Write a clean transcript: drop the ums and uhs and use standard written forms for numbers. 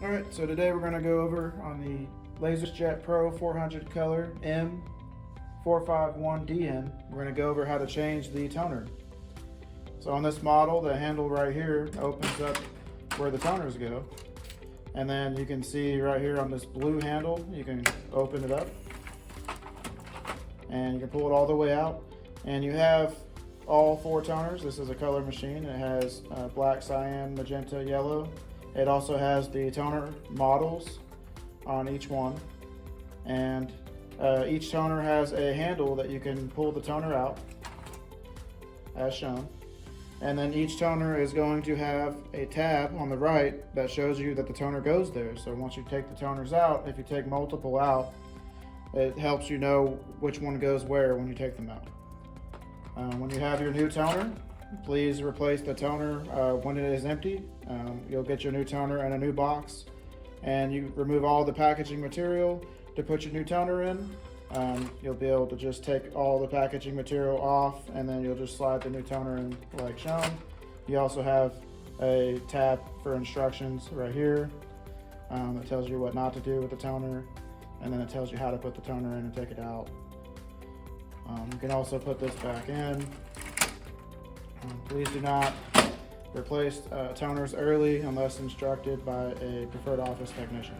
Alright, so today we're going to go over on the LaserJet Pro 400 Color M451dn. We're going to go over how to change the toner. So on this model, the handle right here opens up where the toners go. And then you can see right here on this blue handle, you can open it up. And you can pull it all the way out. And you have all four toners. This is a color machine. It has black, cyan, magenta, yellow. It also has the toner models on each one. And each toner has a handle that you can pull the toner out, as shown. And then each toner is going to have a tab on the right that shows you that the toner goes there. So once you take the toners out, if you take multiple out, it helps you know which one goes where when you take them out. When you have your new toner, please replace the toner when it is empty. You'll get your new toner in a new box, and you remove all the packaging material to put your new toner in. You'll be able to just take all the packaging material off, and then you'll just slide the new toner in like shown. You also have a tab for instructions right here that tells you what not to do with the toner, and then it tells you how to put the toner in and take it out. You can also put this back in. Please do not replace toners early unless instructed by a preferred office technician.